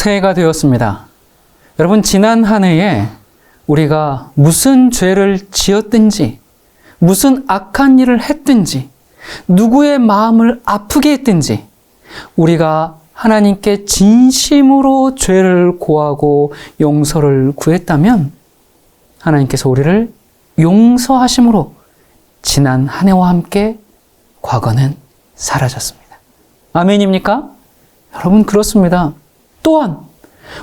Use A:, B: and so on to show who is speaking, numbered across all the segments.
A: 새해가 되었습니다. 여러분, 지난 한 해에 우리가 무슨 죄를 지었든지, 무슨 악한 일을 했든지, 누구의 마음을 아프게 했든지, 우리가 하나님께 진심으로 죄를 고하고 용서를 구했다면 하나님께서 우리를 용서하심으로 지난 한 해와 함께 과거는 사라졌습니다. 아멘입니까? 여러분, 그렇습니다. 또한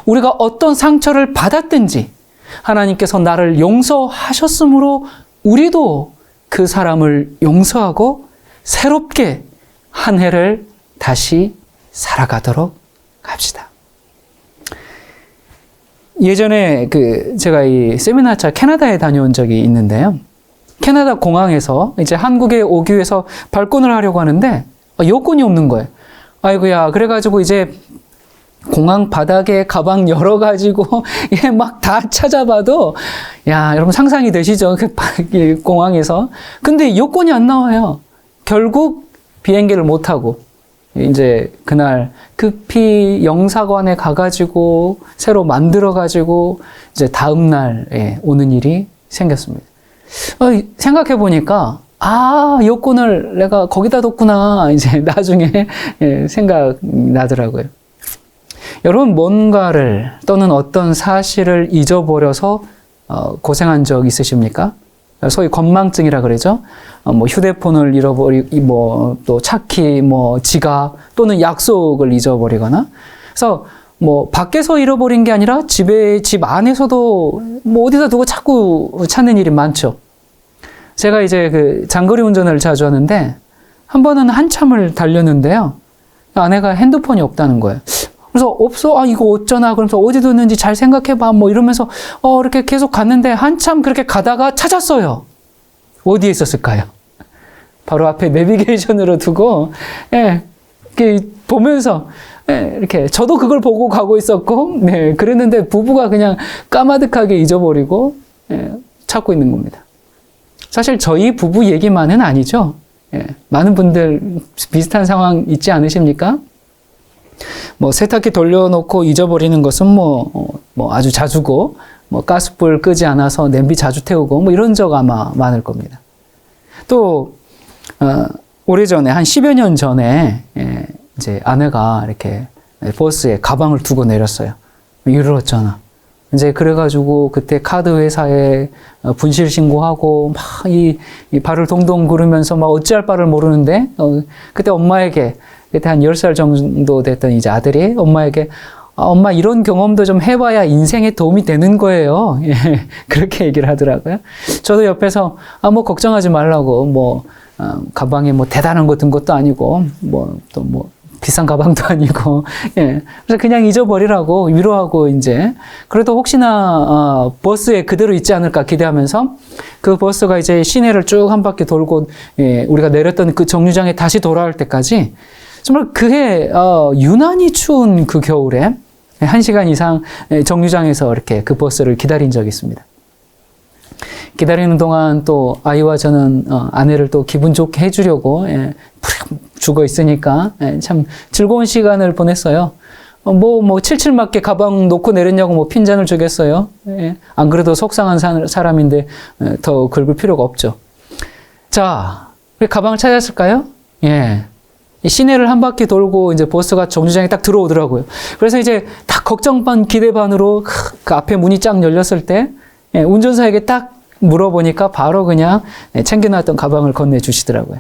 A: 우리가 어떤 상처를 받았든지 하나님께서 나를 용서하셨으므로 우리도 그 사람을 용서하고 새롭게 한 해를 다시 살아가도록 합시다. 예전에 제가 이 세미나차 캐나다에 다녀온 적이 있는데요. 캐나다 공항에서 이제 한국에 오기 위해서 발권을 하려고 하는데 여권이 없는 거예요. 아이고야, 그래가지고 이제 공항 바닥에 가방 열어가지고 막 다 찾아봐도, 야, 여러분 상상이 되시죠? 그 공항에서. 근데 여권이 안 나와요. 결국 비행기를 못 타고 이제 그날 급히 영사관에 가가지고 새로 만들어가지고 이제 다음 날에 오는 일이 생겼습니다. 생각해 보니까 여권을 내가 거기다 뒀구나 이제 나중에 생각나더라고요. 여러분, 뭔가를 또는 어떤 사실을 잊어버려서 고생한 적 있으십니까? 소위 건망증이라 그러죠. 휴대폰을 잃어버리고, 또 차키, 지갑 또는 약속을 잊어버리거나. 그래서 밖에서 잃어버린 게 아니라 집 안에서도 어디다 두고 자꾸 찾는 일이 많죠. 제가 이제 장거리 운전을 자주 하는데 한 번은 한참을 달렸는데요. 아내가 핸드폰이 없다는 거예요. 그래서 없어? 이거 어쩌나? 그러면서 어디 뒀는지 잘 생각해봐. 이러면서 이렇게 계속 갔는데 한참 그렇게 가다가 찾았어요. 어디에 있었을까요? 바로 앞에 내비게이션으로 두고, 이렇게 보면서, 이렇게 저도 그걸 보고 가고 있었고, 그랬는데 부부가 그냥 까마득하게 잊어버리고, 찾고 있는 겁니다. 사실 저희 부부 얘기만은 아니죠. 많은 분들 비슷한 상황 있지 않으십니까? 세탁기 돌려놓고 잊어버리는 것은 아주 자주고, 가스불 끄지 않아서 냄비 자주 태우고, 이런 적 아마 많을 겁니다. 또, 오래전에, 한 10여 년 전에, 이제 아내가 이렇게 버스에 가방을 두고 내렸어요. 잃었잖아. 이제 그래가지고 그때 카드 회사에 분실 신고하고 이 발을 동동 구르면서 어찌할 바를 모르는데, 그때 엄마에게, 그때 한 10살 정도 됐던 이제 아들이 엄마에게 엄마 이런 경험도 좀 해봐야 인생에 도움이 되는 거예요. 그렇게 얘기를 하더라고요. 저도 옆에서 걱정하지 말라고 가방에 대단한 거 든 것도 아니고 또 비싼 가방도 아니고 그래서 그냥 잊어버리라고 위로하고 이제 그래도 혹시나 버스에 그대로 있지 않을까 기대하면서 그 버스가 이제 시내를 쭉 한 바퀴 돌고 우리가 내렸던 그 정류장에 다시 돌아올 때까지 정말 그해 유난히 추운 그 겨울에 1시간 이상 정류장에서 이렇게 그 버스를 기다린 적이 있습니다. 기다리는 동안 또 아이와 저는 아내를 또 기분 좋게 해주려고 죽어 있으니까 참 즐거운 시간을 보냈어요. 칠칠 맞게 가방 놓고 내렸냐고 핀잔을 주겠어요. 안 그래도 속상한 사람인데 더 긁을 필요가 없죠. 자, 우리 가방을 찾았을까요? 시내를 한 바퀴 돌고 이제 버스가 정류장에 딱 들어오더라고요. 그래서 이제 딱 걱정 반 기대 반으로 그 앞에 문이 쫙 열렸을 때 운전사에게 딱 물어보니까 바로 그냥 챙겨놨던 가방을 건네주시더라고요.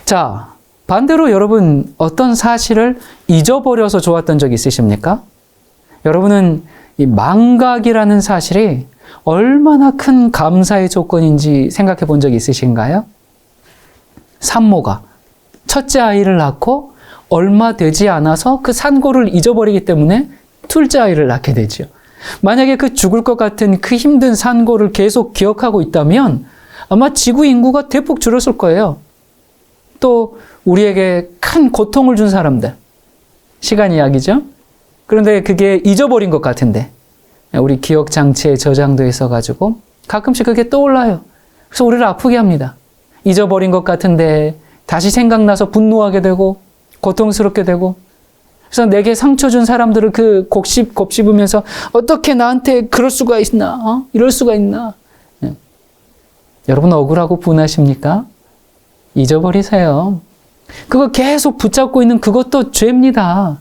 A: 자, 반대로 여러분 어떤 사실을 잊어버려서 좋았던 적 있으십니까? 여러분은 이 망각이라는 사실이 얼마나 큰 감사의 조건인지 생각해 본 적이 있으신가요? 산모가 첫째 아이를 낳고 얼마 되지 않아서 그 산고를 잊어버리기 때문에 둘째 아이를 낳게 되죠. 만약에 그 죽을 것 같은 그 힘든 산고를 계속 기억하고 있다면 아마 지구 인구가 대폭 줄었을 거예요. 또 우리에게 큰 고통을 준 사람들, 시간 이야기죠. 그런데 그게 잊어버린 것 같은데 우리 기억 장치에 저장돼 있어가지고 가끔씩 그게 떠올라요. 그래서 우리를 아프게 합니다. 잊어버린 것 같은데 다시 생각나서 분노하게 되고 고통스럽게 되고 그래서 내게 상처 준 사람들을 그 곱씹으면서 어떻게 나한테 그럴 수가 있나? 이럴 수가 있나? 여러분 억울하고 분하십니까? 잊어버리세요. 그거 계속 붙잡고 있는 그것도 죄입니다.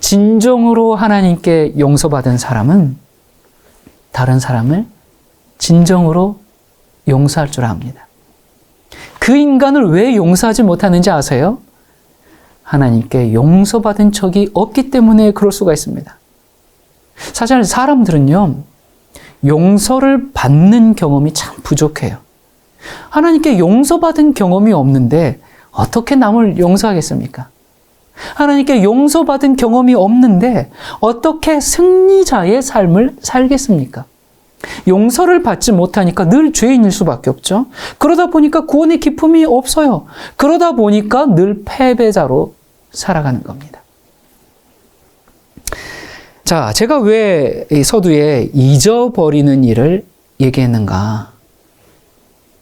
A: 진정으로 하나님께 용서받은 사람은 다른 사람을 진정으로 용서할 줄 압니다. 그 인간을 왜 용서하지 못하는지 아세요? 하나님께 용서받은 적이 없기 때문에 그럴 수가 있습니다. 사실 사람들은요, 용서를 받는 경험이 참 부족해요. 하나님께 용서받은 경험이 없는데 어떻게 남을 용서하겠습니까? 하나님께 용서받은 경험이 없는데 어떻게 승리자의 삶을 살겠습니까? 용서를 받지 못하니까 늘 죄인일 수밖에 없죠. 그러다 보니까 구원의 기쁨이 없어요. 그러다 보니까 늘 패배자로 살아가는 겁니다. 자, 제가 왜 이 서두에 잊어버리는 일을 얘기했는가?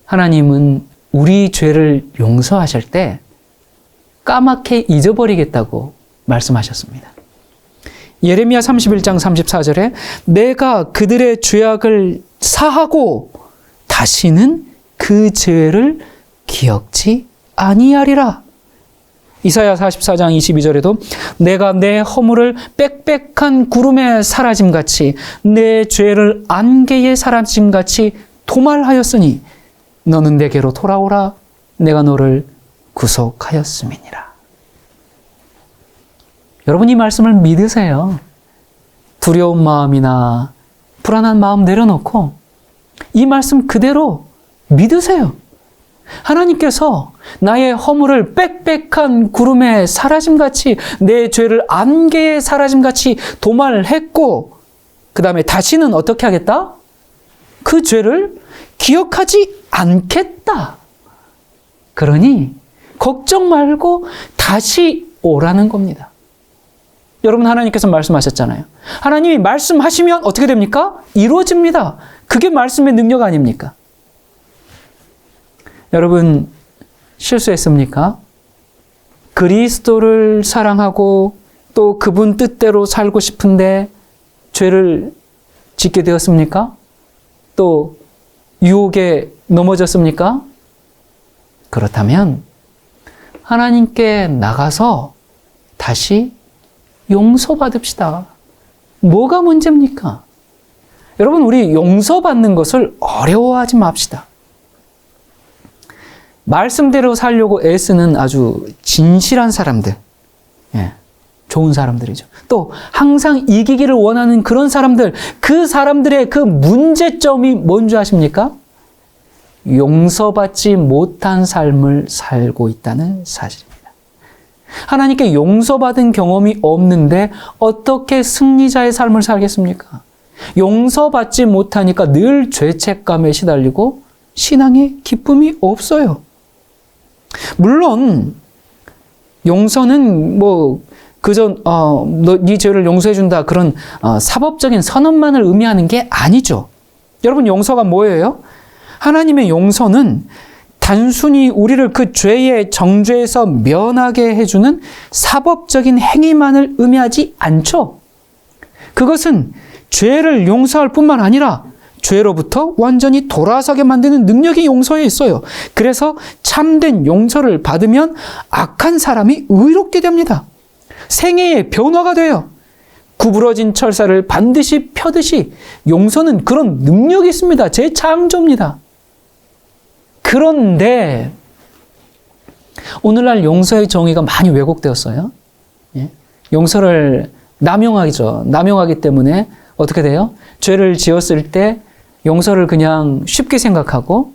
A: 하나님은 우리 죄를 용서하실 때 까맣게 잊어버리겠다고 말씀하셨습니다. 예레미야 31장 34절에 내가 그들의 죄악을 사하고 다시는 그 죄를 기억지 아니하리라. 이사야 44장 22절에도 내가 내 허물을 빽빽한 구름에 사라짐같이 내 죄를 안개에 사라짐같이 도말하였으니 너는 내게로 돌아오라. 내가 너를 구속하였음이니라. 여러분 이 말씀을 믿으세요. 두려운 마음이나 불안한 마음 내려놓고 이 말씀 그대로 믿으세요. 하나님께서 나의 허물을 빽빽한 구름에 사라짐같이 내 죄를 안개에 사라짐같이 도말했고 그 다음에 다시는 어떻게 하겠다? 그 죄를 기억하지 않겠다. 그러니 걱정 말고 다시 오라는 겁니다. 여러분 하나님께서 말씀하셨잖아요. 하나님이 말씀하시면 어떻게 됩니까? 이루어집니다. 그게 말씀의 능력 아닙니까? 여러분 실수했습니까? 그리스도를 사랑하고 또 그분 뜻대로 살고 싶은데 죄를 짓게 되었습니까? 또 유혹에 넘어졌습니까? 그렇다면 하나님께 나가서 다시 용서받읍시다. 뭐가 문제입니까? 여러분 우리 용서받는 것을 어려워하지 맙시다. 말씀대로 살려고 애쓰는 아주 진실한 사람들, 좋은 사람들이죠. 또 항상 이기기를 원하는 그런 사람들, 그 사람들의 그 문제점이 뭔지 아십니까? 용서받지 못한 삶을 살고 있다는 사실입니다. 하나님께 용서받은 경험이 없는데 어떻게 승리자의 삶을 살겠습니까? 용서받지 못하니까 늘 죄책감에 시달리고 신앙에 기쁨이 없어요. 물론 용서는 그저 네 죄를 용서해 준다 그런 사법적인 선언만을 의미하는 게 아니죠. 여러분 용서가 뭐예요? 하나님의 용서는 단순히 우리를 그 죄의 정죄에서 면하게 해주는 사법적인 행위만을 의미하지 않죠. 그것은 죄를 용서할 뿐만 아니라 죄로부터 완전히 돌아서게 만드는 능력이 용서에 있어요. 그래서 참된 용서를 받으면 악한 사람이 의롭게 됩니다. 생애의 변화가 돼요. 구부러진 철사를 반드시 펴듯이 용서는 그런 능력이 있습니다. 재창조입니다. 그런데 오늘날 용서의 정의가 많이 왜곡되었어요. 용서를 남용하죠. 남용하기 때문에 어떻게 돼요? 죄를 지었을 때 용서를 그냥 쉽게 생각하고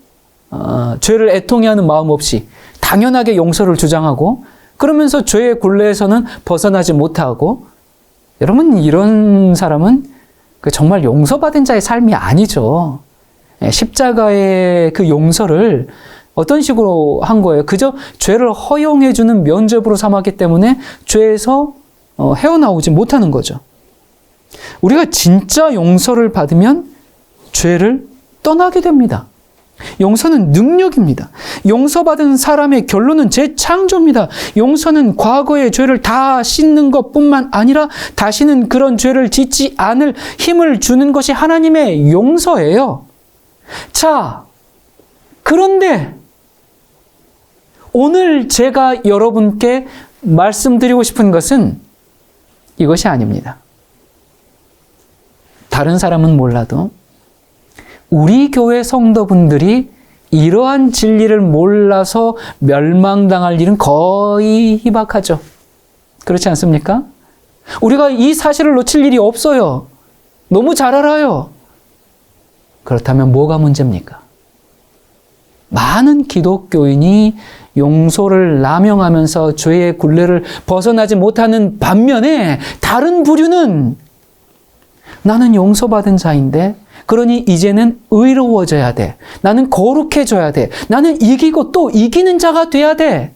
A: 죄를 애통해하는 마음 없이 당연하게 용서를 주장하고 그러면서 죄의 굴레에서는 벗어나지 못하고 여러분 이런 사람은 정말 용서받은 자의 삶이 아니죠. 십자가의 그 용서를 어떤 식으로 한 거예요? 그저 죄를 허용해주는 면죄부로 삼았기 때문에 죄에서 헤어나오지 못하는 거죠. 우리가 진짜 용서를 받으면 죄를 떠나게 됩니다. 용서는 능력입니다. 용서받은 사람의 결론은 재창조입니다. 용서는 과거의 죄를 다 씻는 것뿐만 아니라 다시는 그런 죄를 짓지 않을 힘을 주는 것이 하나님의 용서예요. 자, 그런데 오늘 제가 여러분께 말씀드리고 싶은 것은 이것이 아닙니다. 다른 사람은 몰라도 우리 교회 성도분들이 이러한 진리를 몰라서 멸망당할 일은 거의 희박하죠. 그렇지 않습니까? 우리가 이 사실을 놓칠 일이 없어요. 너무 잘 알아요. 그렇다면 뭐가 문제입니까? 많은 기독교인이 용서를 남용하면서 죄의 굴레를 벗어나지 못하는 반면에 다른 부류는 나는 용서받은 자인데 그러니 이제는 의로워져야 돼. 나는 거룩해져야 돼. 나는 이기고 또 이기는 자가 돼야 돼.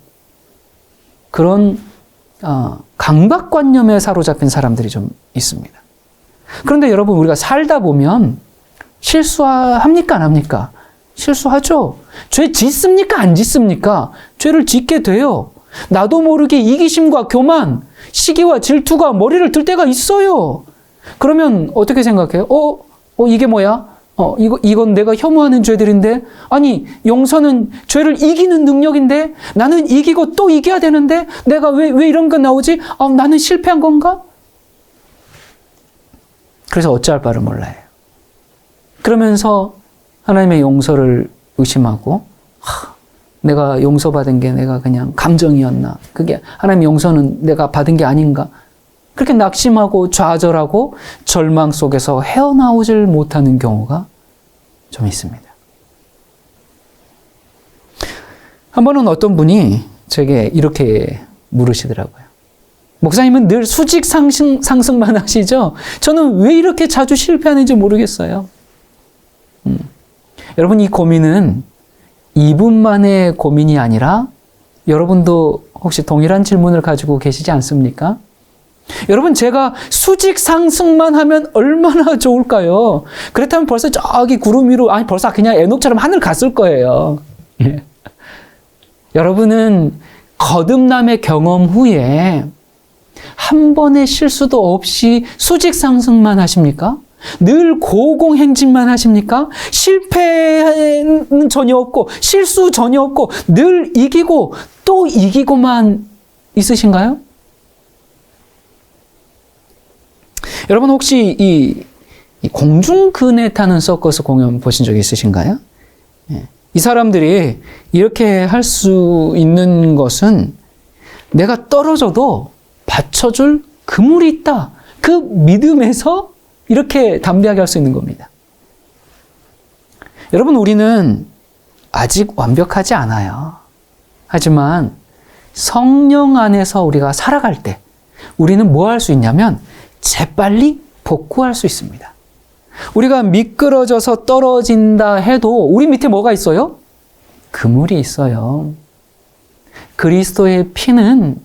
A: 그런 강박관념에 사로잡힌 사람들이 좀 있습니다. 그런데 여러분, 우리가 살다 보면 실수합니까? 안 합니까? 실수하죠. 죄 짓습니까? 안 짓습니까? 죄를 짓게 돼요. 나도 모르게 이기심과 교만, 시기와 질투가 머리를 들 때가 있어요. 그러면 어떻게 생각해요? 이게 뭐야? 이건 내가 혐오하는 죄들인데? 아니, 용서는 죄를 이기는 능력인데? 나는 이기고 또 이겨야 되는데? 내가 왜 이런 거 나오지? 나는 실패한 건가? 그래서 어찌할 바를 몰라요. 그러면서 하나님의 용서를 의심하고, 내가 용서받은 게 내가 그냥 감정이었나? 그게 하나님의 용서는 내가 받은 게 아닌가? 그렇게 낙심하고 좌절하고 절망 속에서 헤어나오질 못하는 경우가 좀 있습니다. 한 번은 어떤 분이 제게 이렇게 물으시더라고요. 목사님은 늘 수직 상승만 하시죠? 저는 왜 이렇게 자주 실패하는지 모르겠어요. 여러분, 이 고민은 이분만의 고민이 아니라 여러분도 혹시 동일한 질문을 가지고 계시지 않습니까? 여러분, 제가 수직 상승만 하면 얼마나 좋을까요? 그렇다면 벌써 저기 구름 위로, 벌써 그냥 에녹처럼 하늘 갔을 거예요. 예. 여러분은 거듭남의 경험 후에 한 번의 실수도 없이 수직 상승만 하십니까? 늘 고공행진만 하십니까? 실패는 전혀 없고 실수 전혀 없고 늘 이기고 또 이기고만 있으신가요? 여러분, 혹시 이 공중근에 타는 서커스 공연 보신 적 있으신가요? 예. 이 사람들이 이렇게 할 수 있는 것은 내가 떨어져도 받쳐줄 그물이 있다. 그 믿음에서 이렇게 담대하게 할 수 있는 겁니다. 여러분, 우리는 아직 완벽하지 않아요. 하지만 성령 안에서 우리가 살아갈 때 우리는 뭐 할 수 있냐면 재빨리 복구할 수 있습니다. 우리가 미끄러져서 떨어진다 해도 우리 밑에 뭐가 있어요? 그물이 있어요. 그리스도의 피는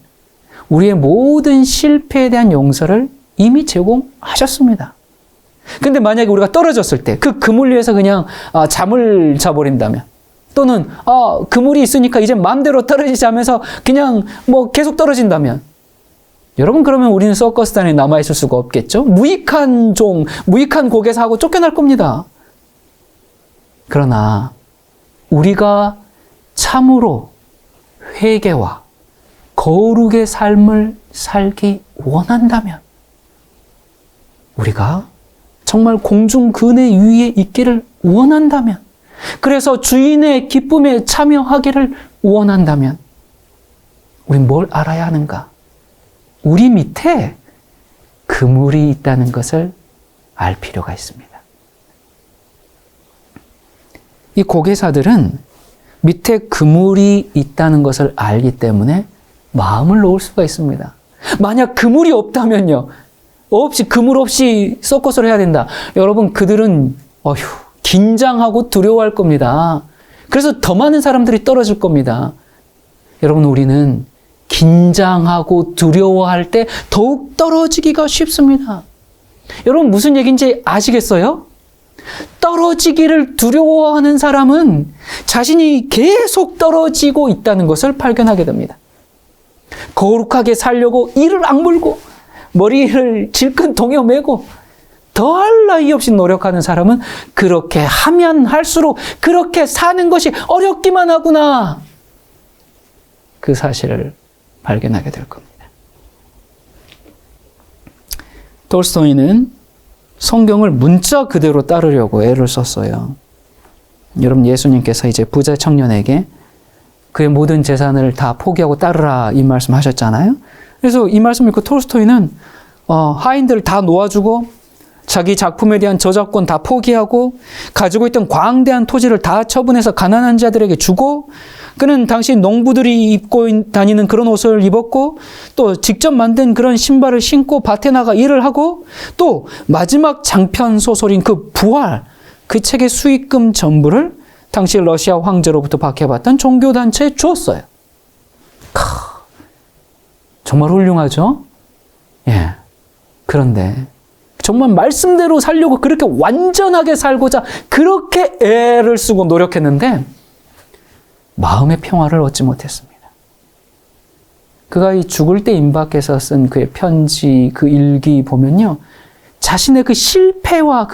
A: 우리의 모든 실패에 대한 용서를 이미 제공하셨습니다. 근데 만약에 우리가 떨어졌을 때 그 그물 위에서 그냥 잠을 자버린다면, 또는 그물이 있으니까 이제 마음대로 떨어지자면서 그냥 계속 떨어진다면, 여러분, 그러면 우리는 서커스단에 남아있을 수가 없겠죠? 무익한 종, 무익한 곡에서 하고 쫓겨날 겁니다. 그러나 우리가 참으로 회개와 거룩의 삶을 살기 원한다면, 우리가 정말 공중 근의 위에 있기를 원한다면, 그래서 주인의 기쁨에 참여하기를 원한다면, 우린 뭘 알아야 하는가? 우리 밑에 그물이 있다는 것을 알 필요가 있습니다. 이 고개사들은 밑에 그물이 있다는 것을 알기 때문에 마음을 놓을 수가 있습니다. 만약 그물이 없다면요, 그물 없이 서커스를 해야 된다. 여러분, 그들은 긴장하고 두려워할 겁니다. 그래서 더 많은 사람들이 떨어질 겁니다. 여러분, 우리는 긴장하고 두려워할 때 더욱 떨어지기가 쉽습니다. 여러분, 무슨 얘기인지 아시겠어요? 떨어지기를 두려워하는 사람은 자신이 계속 떨어지고 있다는 것을 발견하게 됩니다. 거룩하게 살려고 이를 악물고 머리를 질끈 동여매고 더할 나위 없이 노력하는 사람은 그렇게 하면 할수록 그렇게 사는 것이 어렵기만 하구나. 그 사실을 발견하게 될 겁니다. 톨스토이는 성경을 문자 그대로 따르려고 애를 썼어요. 여러분, 예수님께서 이제 부자 청년에게 그의 모든 재산을 다 포기하고 따르라 이 말씀 하셨잖아요. 그래서 이 말씀 읽고 톨스토이는 하인들을 다 놓아주고 자기 작품에 대한 저작권 다 포기하고 가지고 있던 광대한 토지를 다 처분해서 가난한 자들에게 주고, 그는 당시 농부들이 입고 다니는 그런 옷을 입었고 또 직접 만든 그런 신발을 신고 밭에 나가 일을 하고, 또 마지막 장편 소설인 그 부활, 그 책의 수익금 전부를 당시 러시아 황제로부터 박해받던 종교단체에 주었어요. 정말 훌륭하죠? 예. 그런데 정말 말씀대로 살려고 그렇게 완전하게 살고자 그렇게 애를 쓰고 노력했는데 마음의 평화를 얻지 못했습니다. 그가 이 죽을 때 임박해서 쓴 그의 편지, 그 일기 보면요, 자신의 그 실패와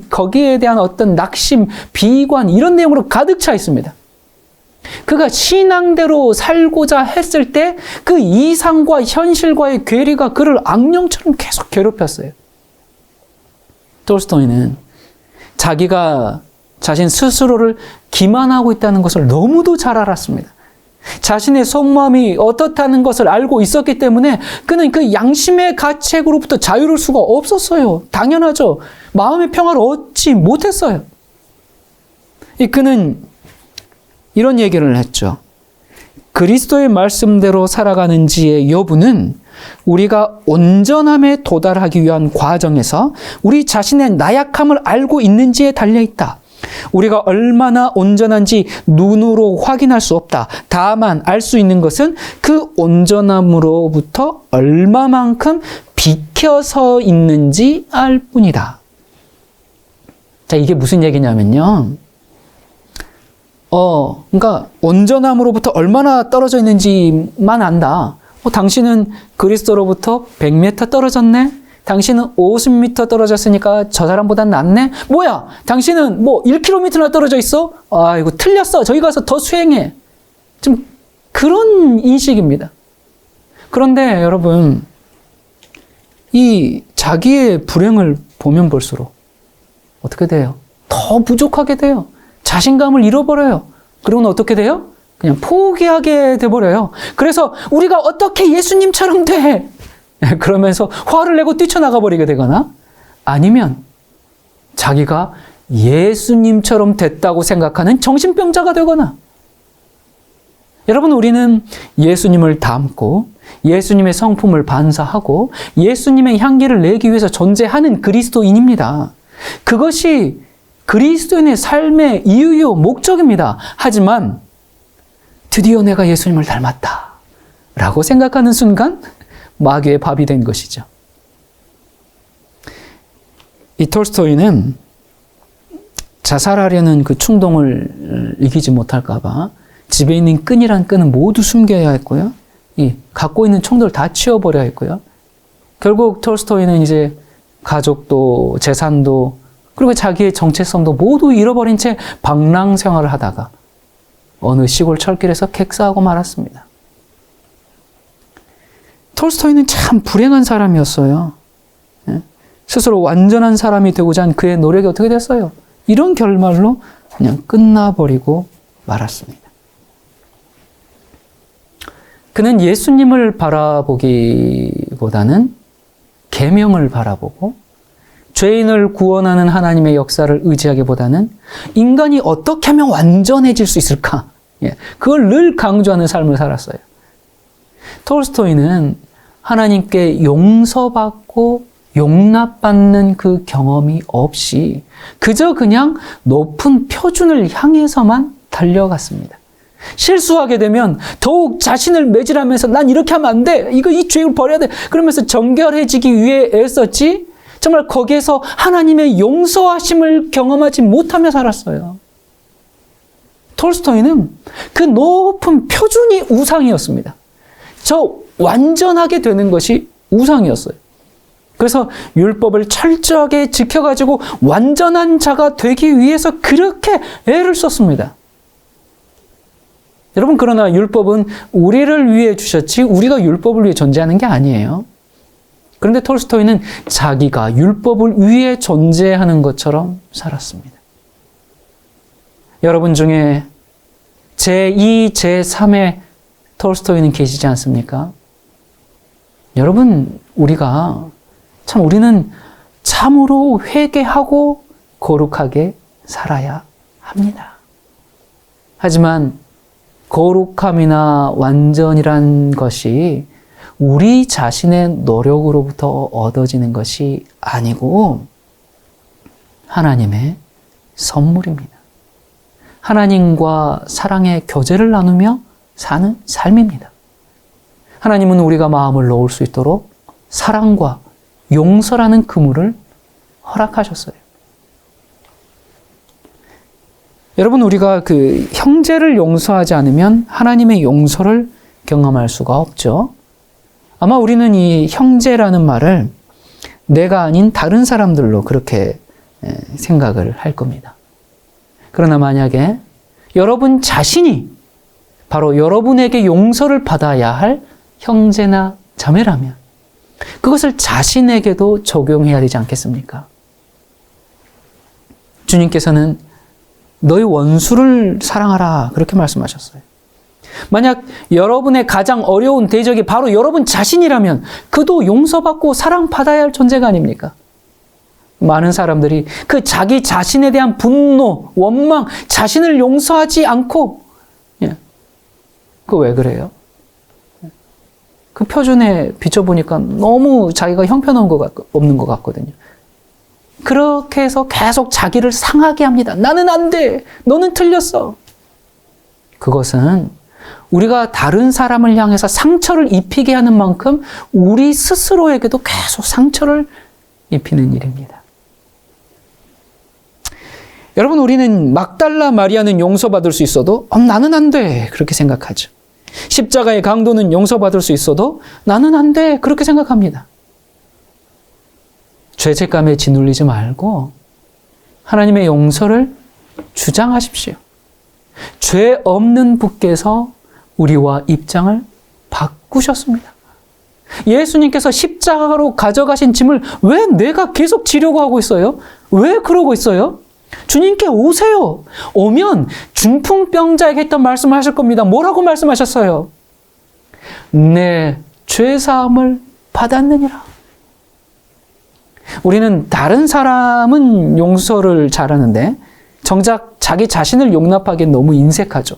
A: 거기에 대한 어떤 낙심, 비관 이런 내용으로 가득 차 있습니다. 그가 신앙대로 살고자 했을 때 그 이상과 현실과의 괴리가 그를 악령처럼 계속 괴롭혔어요. 톨스토이는 자기가 자신 스스로를 기만하고 있다는 것을 너무도 잘 알았습니다. 자신의 속마음이 어떻다는 것을 알고 있었기 때문에 그는 그 양심의 가책으로부터 자유로울 수가 없었어요. 당연하죠. 마음의 평화를 얻지 못했어요. 그는 이런 얘기를 했죠. 그리스도의 말씀대로 살아가는지의 여부는 우리가 온전함에 도달하기 위한 과정에서 우리 자신의 나약함을 알고 있는지에 달려있다. 우리가 얼마나 온전한지 눈으로 확인할 수 없다. 다만 알 수 있는 것은 그 온전함으로부터 얼마만큼 비켜서 있는지 알 뿐이다. 자, 이게 무슨 얘기냐면요. 그러니까 온전함으로부터 얼마나 떨어져 있는지만 안다. 당신은 그리스도로부터 100m 떨어졌네? 당신은 50m 떨어졌으니까 저 사람보단 낫네? 뭐야? 당신은 1km나 떨어져 있어? 이거 틀렸어. 저기 가서 더 수행해. 좀 그런 인식입니다. 그런데 여러분, 이 자기의 불행을 보면 볼수록 어떻게 돼요? 더 부족하게 돼요. 자신감을 잃어버려요. 그리고는 어떻게 돼요? 그냥 포기하게 돼버려요. 그래서 우리가 어떻게 예수님처럼 돼? 그러면서 화를 내고 뛰쳐나가 버리게 되거나, 아니면 자기가 예수님처럼 됐다고 생각하는 정신병자가 되거나. 여러분, 우리는 예수님을 닮고 예수님의 성품을 반사하고 예수님의 향기를 내기 위해서 존재하는 그리스도인입니다. 그것이 그리스도인의 삶의 이유요 목적입니다. 하지만 드디어 내가 예수님을 닮았다 라고 생각하는 순간 마귀의 밥이 된 것이죠. 이 톨스토이는 자살하려는 그 충동을 이기지 못할까 봐 집에 있는 끈이란 끈은 모두 숨겨야 했고요. 갖고 있는 총들 다 치워버려야 했고요. 결국 톨스토이는 이제 가족도 재산도 그리고 자기의 정체성도 모두 잃어버린 채 방랑 생활을 하다가 어느 시골 철길에서 객사하고 말았습니다. 톨스토이는 참 불행한 사람이었어요. 스스로 완전한 사람이 되고자 한 그의 노력이 어떻게 됐어요? 이런 결말로 그냥 끝나버리고 말았습니다. 그는 예수님을 바라보기보다는 계명을 바라보고 죄인을 구원하는 하나님의 역사를 의지하기보다는 인간이 어떻게 하면 완전해질 수 있을까? 그걸 늘 강조하는 삶을 살았어요. 톨스토이는 하나님께 용서받고 용납받는 그 경험이 없이 그저 그냥 높은 표준을 향해서만 달려갔습니다. 실수하게 되면 더욱 자신을 매질하면서 난 이렇게 하면 안 돼. 이 죄를 버려야 돼. 그러면서 정결해지기 위해 애썼지 정말 거기에서 하나님의 용서하심을 경험하지 못하며 살았어요. 톨스토이는 그 높은 표준이 우상이었습니다. 저 완전하게 되는 것이 우상이었어요. 그래서 율법을 철저하게 지켜가지고 완전한 자가 되기 위해서 그렇게 애를 썼습니다. 여러분, 그러나 율법은 우리를 위해 주셨지 우리가 율법을 위해 존재하는 게 아니에요. 그런데 톨스토이는 자기가 율법을 위해 존재하는 것처럼 살았습니다. 여러분 중에 제2, 제3의 톨스토이는 계시지 않습니까? 여러분, 우리는 참으로 회개하고 거룩하게 살아야 합니다. 하지만 거룩함이나 완전이란 것이 우리 자신의 노력으로부터 얻어지는 것이 아니고 하나님의 선물입니다. 하나님과 사랑의 교제를 나누며 사는 삶입니다. 하나님은 우리가 마음을 놓을 수 있도록 사랑과 용서라는 그물을 허락하셨어요. 여러분, 우리가 그 형제를 용서하지 않으면 하나님의 용서를 경험할 수가 없죠. 아마 우리는 이 형제라는 말을 내가 아닌 다른 사람들로 그렇게 생각을 할 겁니다. 그러나 만약에 여러분 자신이 바로 여러분에게 용서를 받아야 할 형제나 자매라면 그것을 자신에게도 적용해야 되지 않겠습니까? 주님께서는 너희 원수를 사랑하라 그렇게 말씀하셨어요. 만약 여러분의 가장 어려운 대적이 바로 여러분 자신이라면 그도 용서받고 사랑받아야 할 존재가 아닙니까? 많은 사람들이 그 자기 자신에 대한 분노, 원망, 자신을 용서하지 않고 그 왜 그래요? 그 표준에 비춰보니까 너무 자기가 형편없는 것 같거든요. 그렇게 해서 계속 자기를 상하게 합니다. 나는 안 돼. 너는 틀렸어. 그것은 우리가 다른 사람을 향해서 상처를 입히게 하는 만큼 우리 스스로에게도 계속 상처를 입히는 일입니다. 여러분, 우리는 막달라 마리아는 용서받을 수 있어도 나는 안 돼. 그렇게 생각하죠. 십자가의 강도는 용서받을 수 있어도 나는 안 돼. 그렇게 생각합니다. 죄책감에 짓눌리지 말고 하나님의 용서를 주장하십시오. 죄 없는 분께서 우리와 입장을 바꾸셨습니다. 예수님께서 십자가로 가져가신 짐을 왜 내가 계속 지려고 하고 있어요? 왜 그러고 있어요? 주님께 오세요. 오면 중풍병자에게 했던 말씀을 하실 겁니다. 뭐라고 말씀하셨어요? 내 죄사함을 받았느니라. 우리는 다른 사람은 용서를 잘하는데 정작 자기 자신을 용납하기엔 너무 인색하죠.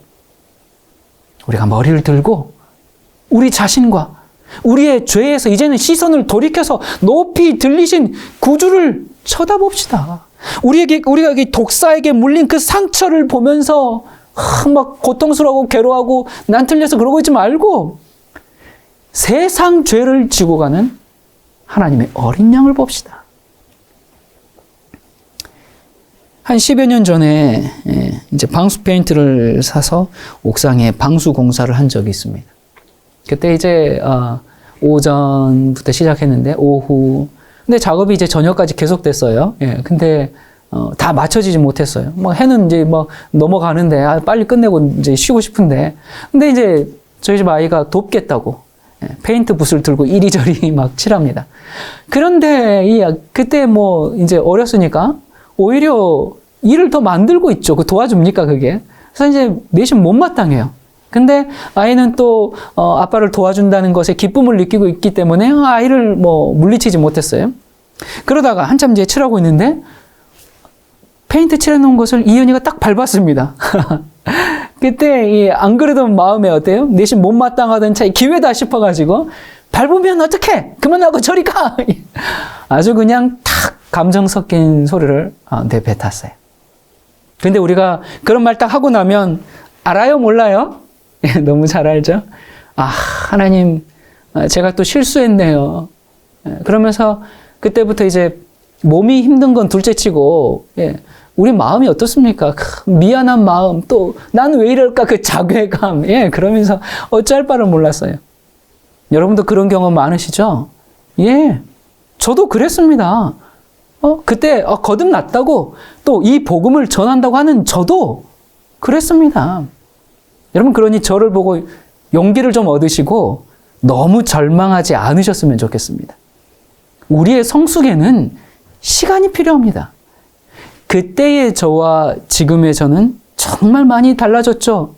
A: 우리가 머리를 들고 우리 자신과 우리의 죄에서 이제는 시선을 돌이켜서 높이 들리신 구주를 쳐다봅시다. 우리가 이 독사에게 물린 그 상처를 보면서 막 고통스러워하고 괴로워하고 난 틀려서 그러고 있지 말고 세상 죄를 지고 가는 하나님의 어린 양을 봅시다. 한 10여 년 전에 이제 방수 페인트를 사서 옥상에 방수 공사를 한 적이 있습니다. 그때 이제 오전부터 시작했는데 오후 근데 작업이 이제 저녁까지 계속됐어요. 예, 근데 다 맞춰지지 못했어요. 뭐 해는 이제 막 넘어가는데 빨리 끝내고 이제 쉬고 싶은데 근데 이제 저희 집 아이가 돕겠다고 페인트 붓을 들고 이리저리 막 칠합니다. 그런데 그때 뭐 이제 어렸으니까 오히려 일을 더 만들고 있죠. 그 도와줍니까 그게? 그래서 이제 내심 못마땅해요. 근데 아이는 또 아빠를 도와준다는 것에 기쁨을 느끼고 있기 때문에 아이를 뭐 물리치지 못했어요. 그러다가 한참 이제 칠하고 있는데 페인트 칠해놓은 것을 이은이가 딱 밟았습니다. 그때 안 그래도 마음에 어때요? 내심 못마땅하던 차에 기회다 싶어가지고 밟으면 어떡해? 그만하고 저리 가! 아주 그냥 탁 감정 섞인 소리를 내뱉었어요. 근데 우리가 그런 말 딱 하고 나면 알아요? 몰라요? 너무 잘 알죠? 하나님, 제가 또 실수했네요. 그러면서 그때부터 이제 몸이 힘든 건 둘째치고, 예. 우리 마음이 어떻습니까? 미안한 마음, 또, 난 왜 이럴까? 그 자괴감, 예. 그러면서 어쩔 바를 몰랐어요. 여러분도 그런 경험 많으시죠? 예. 저도 그랬습니다. 그때 거듭났다고 또 이 복음을 전한다고 하는 저도 그랬습니다. 여러분, 그러니 저를 보고 용기를 좀 얻으시고 너무 절망하지 않으셨으면 좋겠습니다. 우리의 성숙에는 시간이 필요합니다. 그때의 저와 지금의 저는 정말 많이 달라졌죠.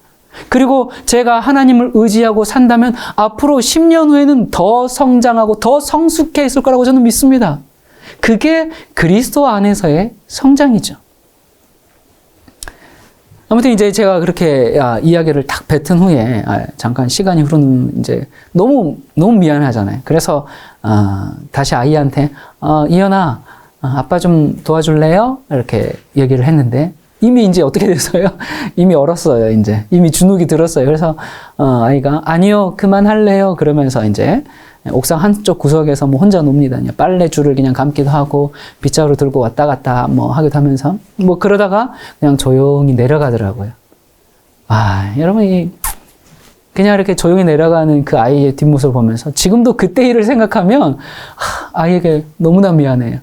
A: 그리고 제가 하나님을 의지하고 산다면 앞으로 10년 후에는 더 성장하고 더 성숙해 있을 거라고 저는 믿습니다. 그게 그리스도 안에서의 성장이죠. 아무튼 이제 제가 그렇게 이야기를 딱 뱉은 후에 잠깐 시간이 흐르는 이제 너무 미안하잖아요. 그래서 다시 아이한테 이현아, 아빠 좀 도와줄래요? 이렇게 얘기를 했는데 이미 이제 어떻게 됐어요? 이미 얼었어요. 이미 주눅이 들었어요. 그래서 아이가 아니요, 그만할래요. 그러면서 이제 옥상 한쪽 구석에서 뭐 혼자 놉니다. 빨래줄을 그냥 감기도 하고 빗자루 들고 왔다 갔다 뭐 하기도 하면서 뭐 그러다가 그냥 조용히 내려가더라고요. 여러분, 그냥 이렇게 조용히 내려가는 그 아이의 뒷모습을 보면서 지금도 그때 일을 생각하면 아이에게 너무나 미안해요.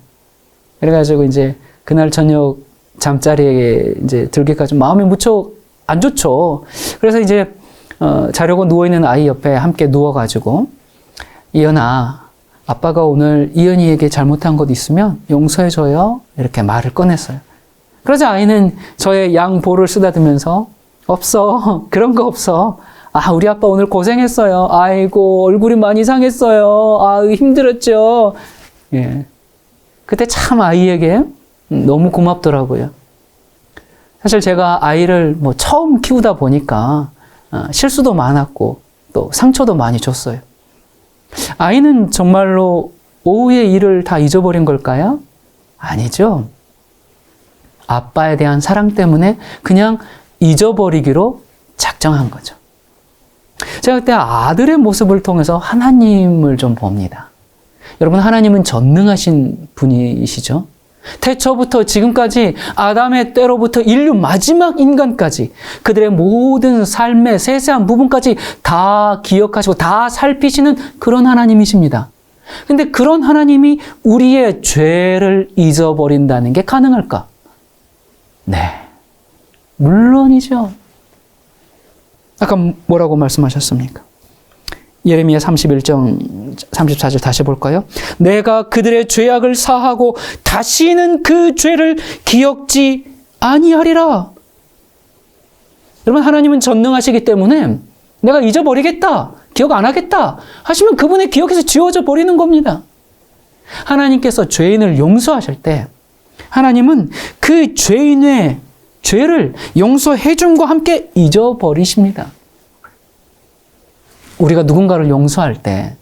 A: 그래가지고 이제 그날 저녁 잠자리에 이제 들기까지 마음이 무척 안 좋죠. 그래서 이제 자려고 누워있는 아이 옆에 함께 누워가지고 이현아, 아빠가 오늘 이현이에게 잘못한 것 있으면 용서해줘요. 이렇게 말을 꺼냈어요. 그러자 아이는 저의 양볼을 쓰다듬으면서 없어. 그런 거 없어. 우리 아빠 오늘 고생했어요. 아이고, 얼굴이 많이 상했어요. 힘들었죠. 예. 그때 참 아이에게 너무 고맙더라고요. 사실 제가 아이를 처음 키우다 보니까 실수도 많았고 또 상처도 많이 줬어요. 아이는 정말로 오후의 일을 다 잊어버린 걸까요? 아니죠. 아빠에 대한 사랑 때문에 그냥 잊어버리기로 작정한 거죠. 제가 그때 아들의 모습을 통해서 하나님을 좀 봅니다. 여러분, 하나님은 전능하신 분이시죠? 태초부터 지금까지 아담의 때로부터 인류 마지막 인간까지 그들의 모든 삶의 세세한 부분까지 다 기억하시고 다 살피시는 그런 하나님이십니다. 근데 그런 하나님이 우리의 죄를 잊어버린다는 게 가능할까? 네, 물론이죠. 아까 뭐라고 말씀하셨습니까? 예레미야 31장 34절 다시 볼까요? 내가 그들의 죄악을 사하고 다시는 그 죄를 기억지 아니하리라. 여러분, 하나님은 전능하시기 때문에 내가 잊어버리겠다, 기억 안 하겠다 하시면 그분의 기억에서 지워져 버리는 겁니다. 하나님께서 죄인을 용서하실 때 하나님은 그 죄인의 죄를 용서해 줌과 함께 잊어버리십니다. 우리가 누군가를 용서할 때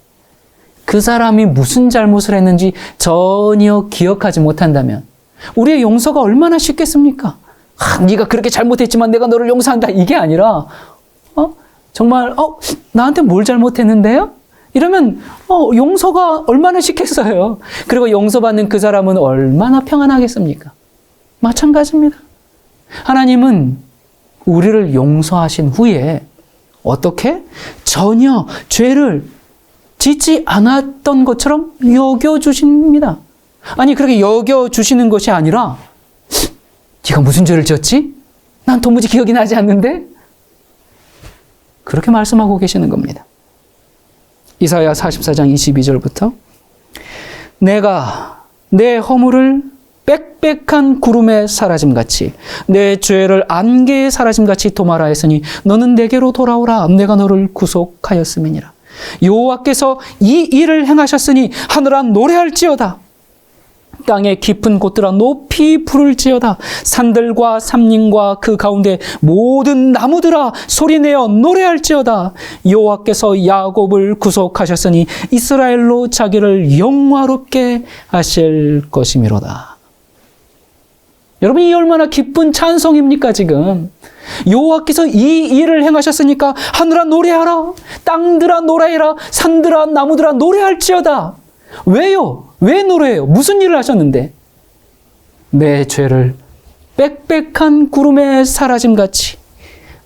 A: 그 사람이 무슨 잘못을 했는지 전혀 기억하지 못한다면 우리의 용서가 얼마나 쉽겠습니까? 네가 그렇게 잘못했지만 내가 너를 용서한다, 이게 아니라 정말 나한테 뭘 잘못했는데요? 이러면 용서가 얼마나 쉽겠어요. 그리고 용서받는 그 사람은 얼마나 평안하겠습니까? 마찬가지입니다. 하나님은 우리를 용서하신 후에 어떻게? 전혀 죄를 짓지 않았던 것처럼 여겨주십니다. 아니, 그렇게 여겨주시는 것이 아니라 네가 무슨 죄를 지었지? 난 도무지 기억이 나지 않는데? 그렇게 말씀하고 계시는 겁니다. 이사야 44장 22절부터 내가 내 허물을 빽빽한 구름에 사라짐같이 내 죄를 안개에 사라짐같이 도말하 했으니 너는 내게로 돌아오라. 내가 너를 구속하였음이니라. 여호와께서 이 일을 행하셨으니 하늘아 노래할지어다. 땅의 깊은 곳들아 높이 부를지어다. 산들과 삼림과 그 가운데 모든 나무들아 소리내어 노래할지어다. 여호와께서 야곱을 구속하셨으니 이스라엘로 자기를 영화롭게 하실 것이미로다. 여러분, 이 얼마나 기쁜 찬송입니까 지금. 여호와께서 이 일을 행하셨으니까 하늘아 노래하라. 땅들아 노래해라. 산들아 나무들아 노래할지어다. 왜요? 왜 노래해요? 무슨 일을 하셨는데? 내 죄를 빽빽한 구름에 사라짐같이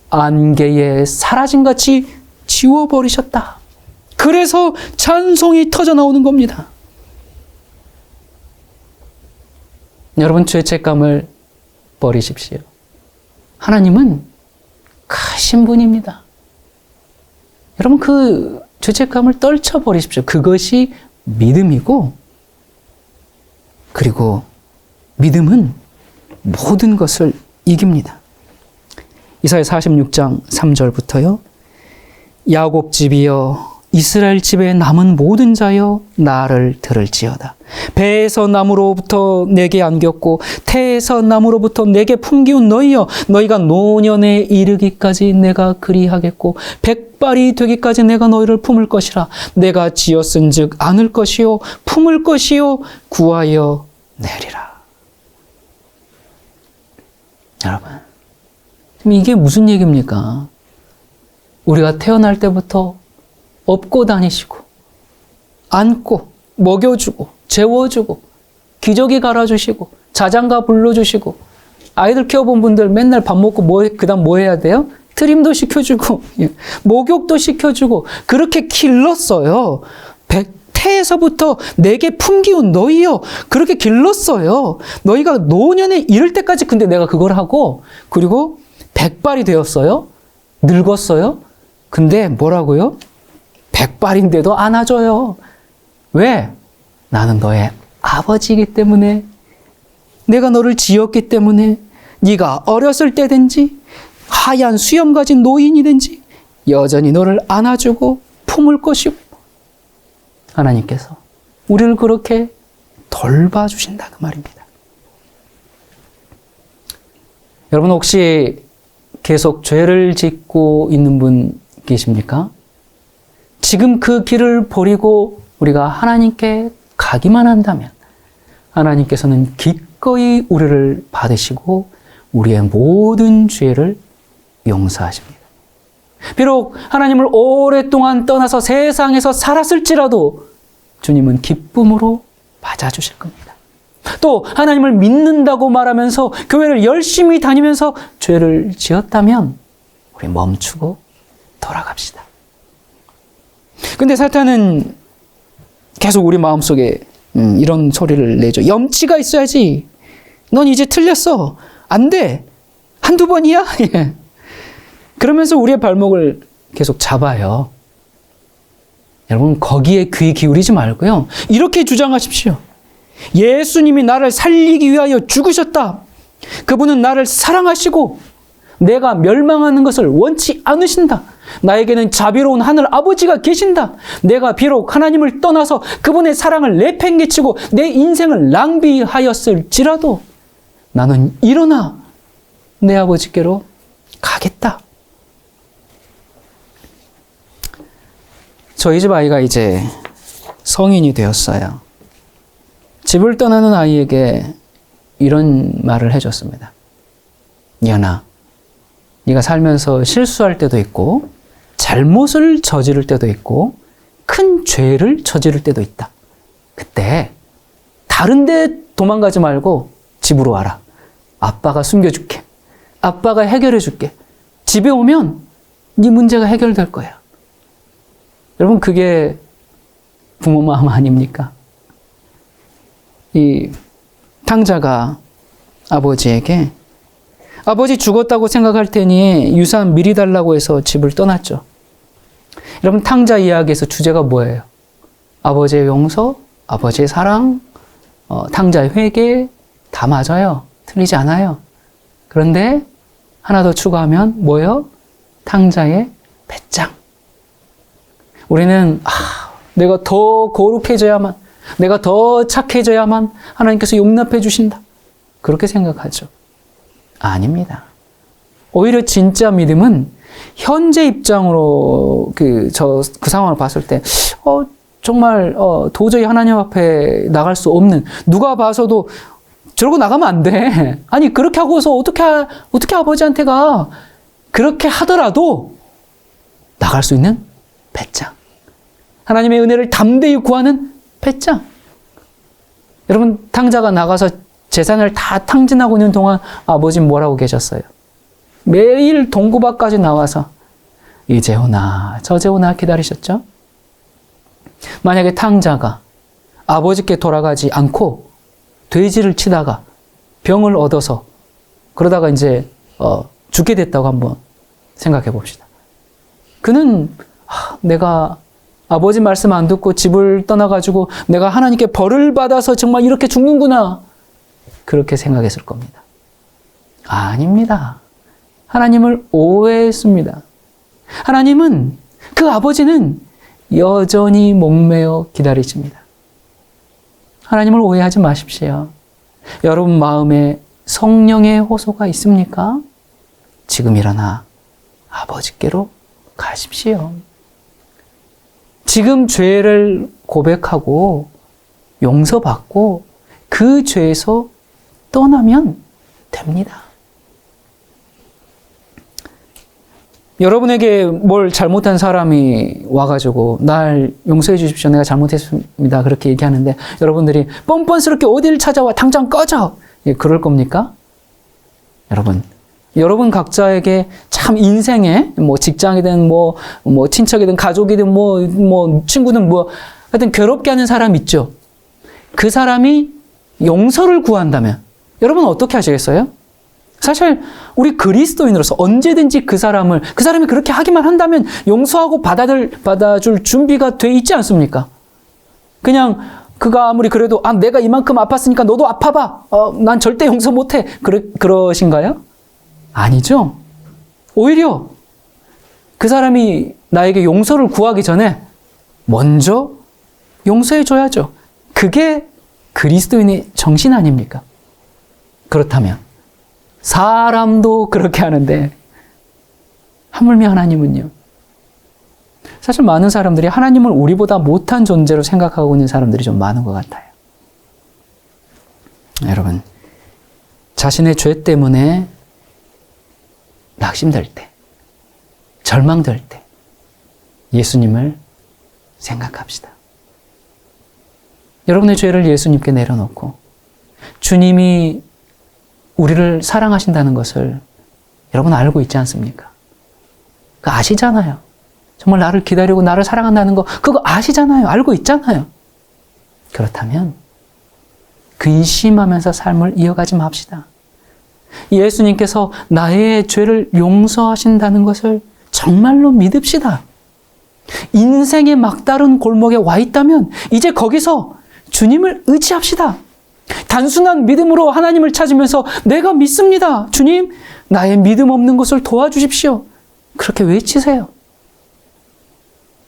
A: 안개에 사라짐같이 지워버리셨다. 그래서 찬송이 터져 나오는 겁니다. 여러분, 죄책감을 버리십시오. 하나님은 크신 분입니다. 여러분, 그 죄책감을 떨쳐버리십시오. 그것이 믿음이고, 그리고 믿음은 모든 것을 이깁니다. 이사야 46장 3절부터요. 야곱 집이여, 이스라엘 집에 남은 모든 자여, 나를 들을지어다. 배에서 나무로부터 내게 안겼고 태에서 나무로부터 내게 품기운 너희여, 너희가 노년에 이르기까지 내가 그리하겠고 백발이 되기까지 내가 너희를 품을 것이라. 내가 지었은즉 안을 것이요 품을 것이요 구하여 내리라. 여러분, 이게 무슨 얘기입니까? 우리가 태어날 때부터 업고 다니시고 안고 먹여주고 재워주고 기저귀 갈아주시고 자장가 불러주시고, 아이들 키워본 분들 맨날 밥 먹고 그다음 뭐 해야 돼요? 트림도 시켜주고 목욕도 시켜주고 그렇게 길렀어요. 태에서부터 내게 품기운 너희여, 그렇게 길렀어요. 너희가 노년에 이를 때까지. 근데 내가 그걸 하고, 그리고 백발이 되었어요. 늙었어요. 근데 뭐라고요? 백발인데도 안아줘요. 왜? 나는 너의 아버지이기 때문에, 내가 너를 지었기 때문에, 네가 어렸을 때든지 하얀 수염 가진 노인이든지 여전히 너를 안아주고 품을 것이고, 하나님께서 우리를 그렇게 돌봐주신다, 그 말입니다. 여러분, 혹시 계속 죄를 짓고 있는 분 계십니까? 지금 그 길을 버리고 우리가 하나님께 가기만 한다면 하나님께서는 기꺼이 우리를 받으시고 우리의 모든 죄를 용서하십니다. 비록 하나님을 오랫동안 떠나서 세상에서 살았을지라도 주님은 기쁨으로 맞아주실 겁니다. 또 하나님을 믿는다고 말하면서 교회를 열심히 다니면서 죄를 지었다면 우리 멈추고 돌아갑시다. 근데 사탄은 계속 우리 마음속에 이런 소리를 내죠. 염치가 있어야지. 넌 이제 틀렸어. 안 돼. 한두 번이야? 예. 그러면서 우리의 발목을 계속 잡아요. 여러분, 거기에 귀 기울이지 말고요. 이렇게 주장하십시오. 예수님이 나를 살리기 위하여 죽으셨다. 그분은 나를 사랑하시고 내가 멸망하는 것을 원치 않으신다. 나에게는 자비로운 하늘 아버지가 계신다. 내가 비록 하나님을 떠나서 그분의 사랑을 내팽개치고 내 인생을 낭비하였을지라도 나는 일어나 내 아버지께로 가겠다. 저희 집 아이가 이제 성인이 되었어요. 집을 떠나는 아이에게 이런 말을 해줬습니다. 연아, 네가 살면서 실수할 때도 있고 잘못을 저지를 때도 있고 큰 죄를 저지를 때도 있다. 그때 다른 데 도망가지 말고 집으로 와라. 아빠가 숨겨줄게. 아빠가 해결해줄게. 집에 오면 네 문제가 해결될 거야. 여러분, 그게 부모 마음 아닙니까? 이 탕자가 아버지에게 아버지 죽었다고 생각할 테니 유산 미리 달라고 해서 집을 떠났죠. 여러분, 탕자 이야기에서 주제가 뭐예요? 아버지의 용서, 아버지의 사랑, 탕자의 회개, 다 맞아요. 틀리지 않아요. 그런데 하나 더 추가하면 뭐예요? 탕자의 배짱. 우리는 내가 더 거룩해져야만, 내가 더 착해져야만 하나님께서 용납해 주신다, 그렇게 생각하죠. 아닙니다. 오히려 진짜 믿음은 현재 입장으로 그 상황을 봤을 때 정말 도저히 하나님 앞에 나갈 수 없는, 누가 봐서도 저러고 나가면 안 돼. 아니, 그렇게 하고서 어떻게 아버지한테 가? 그렇게 하더라도 나갈 수 있는 배짱. 하나님의 은혜를 담대히 구하는 배짱. 여러분, 탕자가 나가서 재산을 다 탕진하고 있는 동안 아버지는 뭐라고 계셨어요? 매일 동구 밖까지 나와서 이제 오나 저제 오나 기다리셨죠? 만약에 탕자가 아버지께 돌아가지 않고 돼지를 치다가 병을 얻어서 그러다가 이제 죽게 됐다고 한번 생각해 봅시다. 그는 내가 아버지 말씀 안 듣고 집을 떠나가지고 내가 하나님께 벌을 받아서 정말 이렇게 죽는구나, 그렇게 생각했을 겁니다. 아닙니다. 하나님을 오해했습니다. 하나님은, 그 아버지는 여전히 목매어 기다리십니다. 하나님을 오해하지 마십시오. 여러분 마음에 성령의 호소가 있습니까? 지금 일어나 아버지께로 가십시오. 지금 죄를 고백하고 용서받고 그 죄에서 떠나면 됩니다. 여러분에게 뭘 잘못한 사람이 와가지고 날 용서해 주십시오, 내가 잘못했습니다, 그렇게 얘기하는데 여러분들이 뻔뻔스럽게 어디를 찾아와, 당장 꺼져, 그럴 겁니까? 여러분 각자에게 참 인생에 뭐 직장이든 뭐 친척이든 가족이든 뭐 친구든 하여튼 괴롭게 하는 사람 있죠. 그 사람이 용서를 구한다면 여러분 어떻게 하시겠어요? 사실 우리 그리스도인으로서 언제든지 그 사람이 그렇게 하기만 한다면 용서하고 받아줄 준비가 돼 있지 않습니까? 그냥 그가 아무리 그래도 내가 이만큼 아팠으니까 너도 아파봐, 난 절대 용서 못해, 그러신가요? 아니죠. 오히려 그 사람이 나에게 용서를 구하기 전에 먼저 용서해 줘야죠. 그게 그리스도인의 정신 아닙니까? 그렇다면 사람도 그렇게 하는데 하물며 하나님은요? 사실 많은 사람들이 하나님을 우리보다 못한 존재로 생각하고 있는 사람들이 좀 많은 것 같아요. 여러분, 자신의 죄 때문에 낙심될 때, 절망될 때 예수님을 생각합시다. 여러분의 죄를 예수님께 내려놓고 주님이 우리를 사랑하신다는 것을 여러분 알고 있지 않습니까? 그거 아시잖아요. 정말 나를 기다리고 나를 사랑한다는 거 그거 아시잖아요. 알고 있잖아요. 그렇다면 근심하면서 삶을 이어가지 맙시다. 예수님께서 나의 죄를 용서하신다는 것을 정말로 믿읍시다. 인생의 막다른 골목에 와 있다면 이제 거기서 주님을 의지합시다. 단순한 믿음으로 하나님을 찾으면서 내가 믿습니다, 주님, 나의 믿음 없는 것을 도와주십시오, 그렇게 외치세요.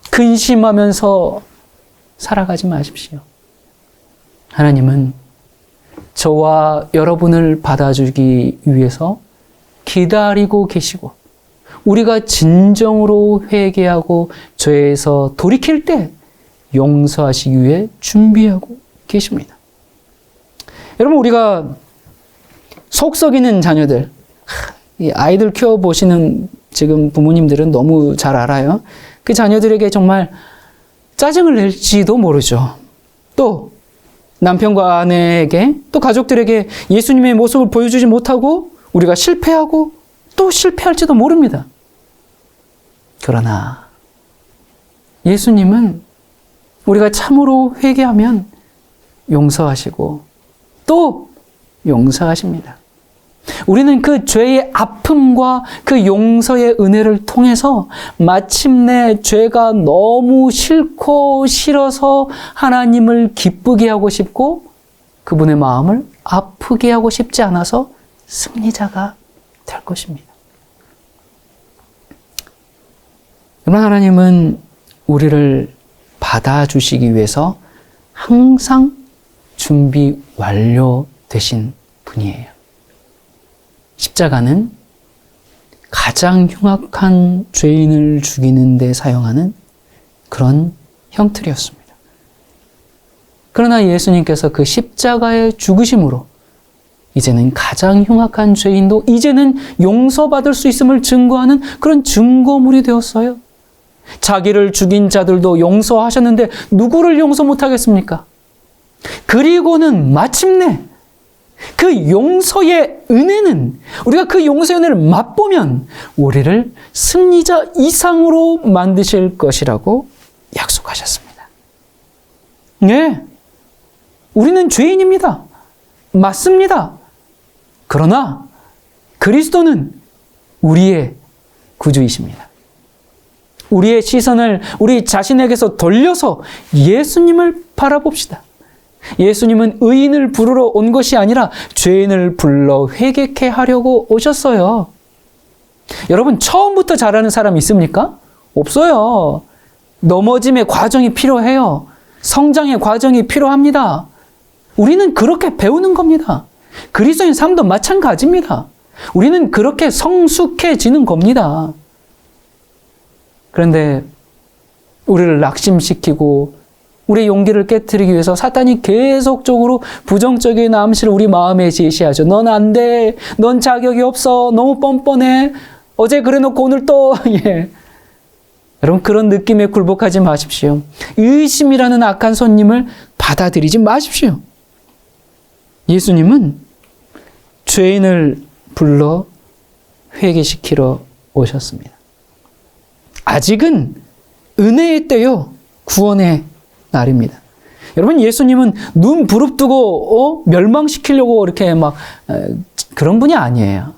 A: 근심하면서 살아가지 마십시오. 하나님은 저와 여러분을 받아주기 위해서 기다리고 계시고 우리가 진정으로 회개하고 죄에서 돌이킬 때 용서하시기 위해 준비하고 계십니다. 여러분, 우리가 속 썩이는 자녀들, 이 아이들 키워보시는 지금 부모님들은 너무 잘 알아요. 그 자녀들에게 정말 짜증을 낼지도 모르죠. 또 남편과 아내에게, 또 가족들에게 예수님의 모습을 보여주지 못하고 우리가 실패하고 또 실패할지도 모릅니다. 그러나 예수님은 우리가 참으로 회개하면 용서하시고 또 용서하십니다. 우리는 그 죄의 아픔과 그 용서의 은혜를 통해서 마침내 죄가 너무 싫고 싫어서 하나님을 기쁘게 하고 싶고 그분의 마음을 아프게 하고 싶지 않아서 승리자가 될 것입니다. 그러나 하나님은 우리를 받아주시기 위해서 항상 준비 완료되신 분이에요. 십자가는 가장 흉악한 죄인을 죽이는 데 사용하는 그런 형틀이었습니다. 그러나 예수님께서 그 십자가의 죽으심으로 이제는 가장 흉악한 죄인도 이제는 용서받을 수 있음을 증거하는 그런 증거물이 되었어요. 자기를 죽인 자들도 용서하셨는데 누구를 용서 못하겠습니까? 그리고는 마침내 그 용서의 은혜는, 우리가 그 용서의 은혜를 맛보면 우리를 승리자 이상으로 만드실 것이라고 약속하셨습니다. 네, 우리는 죄인입니다. 맞습니다. 그러나 그리스도는 우리의 구주이십니다. 우리의 시선을 우리 자신에게서 돌려서 예수님을 바라봅시다. 예수님은 의인을 부르러 온 것이 아니라 죄인을 불러 회개케 하려고 오셨어요. 여러분, 처음부터 잘하는 사람 있습니까? 없어요. 넘어짐의 과정이 필요해요. 성장의 과정이 필요합니다. 우리는 그렇게 배우는 겁니다. 그리스도인 삶도 마찬가지입니다. 우리는 그렇게 성숙해지는 겁니다. 그런데 우리를 낙심시키고 우리의 용기를 깨트리기 위해서 사탄이 계속적으로 부정적인 암시를 우리 마음에 제시하죠. 넌 안 돼. 넌 자격이 없어. 너무 뻔뻔해. 어제 그래놓고 오늘 또. 예. 여러분, 그런 느낌에 굴복하지 마십시오. 의심이라는 악한 손님을 받아들이지 마십시오. 예수님은 죄인을 불러 회개시키러 오셨습니다. 아직은 은혜의 때요, 구원의 날입니다. 여러분, 예수님은 눈 부릅뜨고 멸망시키려고 이렇게 막 그런 분이 아니에요.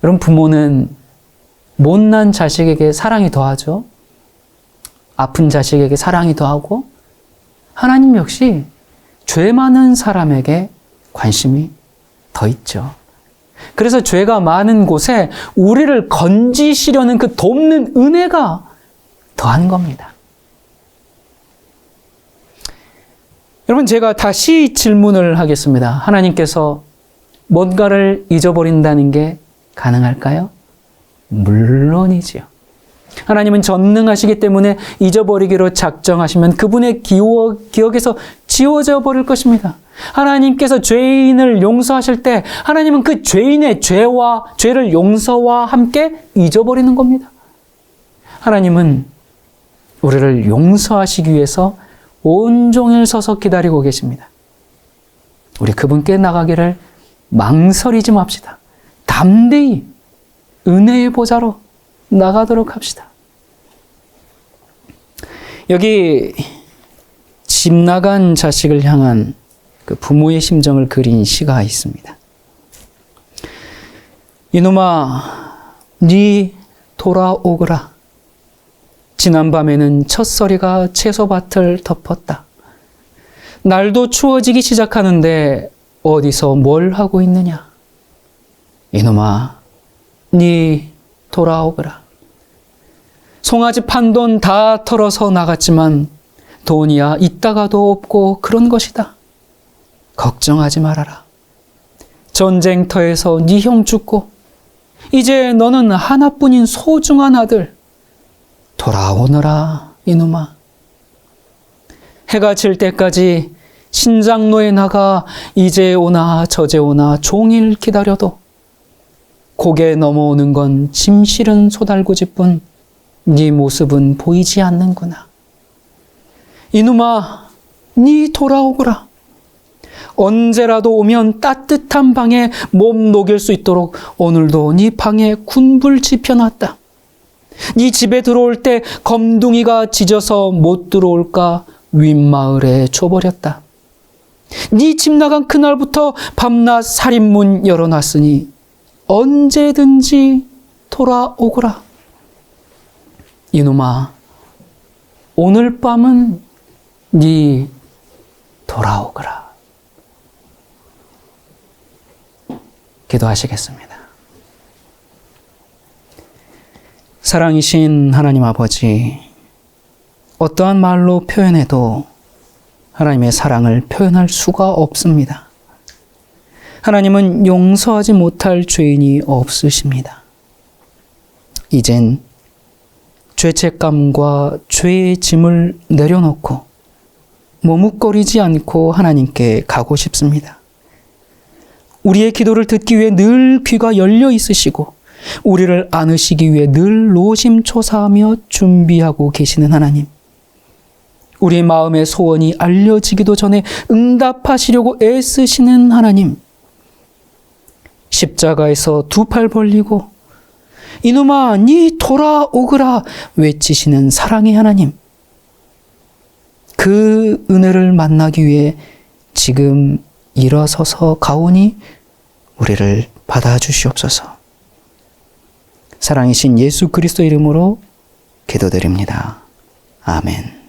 A: 여러분, 부모는 못난 자식에게 사랑이 더하죠. 아픈 자식에게 사랑이 더하고, 하나님 역시 죄 많은 사람에게 관심이 더 있죠. 그래서 죄가 많은 곳에 우리를 건지시려는 그 돕는 은혜가 더한 겁니다. 여러분, 제가 다시 질문을 하겠습니다. 하나님께서 뭔가를 잊어버린다는 게 가능할까요? 물론이지요. 하나님은 전능하시기 때문에 잊어버리기로 작정하시면 그분의 기억에서 지워져 버릴 것입니다. 하나님께서 죄인을 용서하실 때 하나님은 그 죄인의 죄를 용서와 함께 잊어버리는 겁니다. 하나님은 우리를 용서하시기 위해서 온종일 서서 기다리고 계십니다. 우리 그분께 나가기를 망설이지 맙시다. 담대히 은혜의 보좌로 나가도록 합시다. 여기 집 나간 자식을 향한 그 부모의 심정을 그린 시가 있습니다. 이놈아, 네 돌아오거라. 지난밤에는 첫서리가 채소밭을 덮었다. 날도 추워지기 시작하는데 어디서 뭘 하고 있느냐? 이놈아, 네 돌아오거라. 송아지 판 돈 다 털어서 나갔지만 돈이야 있다가도 없고 그런 것이다. 걱정하지 말아라. 전쟁터에서 네 형 죽고 이제 너는 하나뿐인 소중한 아들 돌아오너라 이놈아. 해가 질 때까지 신장로에 나가 이제 오나 저제 오나 종일 기다려도 고개 넘어오는 건 짐 실은 소달구지뿐 네 모습은 보이지 않는구나. 이놈아, 네 돌아오거라. 언제라도 오면 따뜻한 방에 몸 녹일 수 있도록 오늘도 네 방에 군불 지펴놨다. 네 집에 들어올 때 검둥이가 짖어서 못 들어올까 윗마을에 줘버렸다. 네 집 나간 그날부터 밤낮 살인문 열어놨으니 언제든지 돌아오거라. 이놈아, 오늘 밤은 네 돌아오거라. 기도하시겠습니다. 사랑이신 하나님 아버지, 어떠한 말로 표현해도 하나님의 사랑을 표현할 수가 없습니다. 하나님은 용서하지 못할 죄인이 없으십니다. 이젠 죄책감과 죄의 짐을 내려놓고 머뭇거리지 않고 하나님께 가고 싶습니다. 우리의 기도를 듣기 위해 늘 귀가 열려 있으시고 우리를 안으시기 위해 늘 노심초사하며 준비하고 계시는 하나님. 우리 마음의 소원이 알려지기도 전에 응답하시려고 애쓰시는 하나님, 십자가에서 두 팔 벌리고 이놈아 니 돌아오거라 외치시는 사랑의 하나님, 그 은혜를 만나기 위해 지금 일어서서 가오니 우리를 받아주시옵소서. 사랑이신 예수 그리스도 이름으로 기도드립니다. 아멘.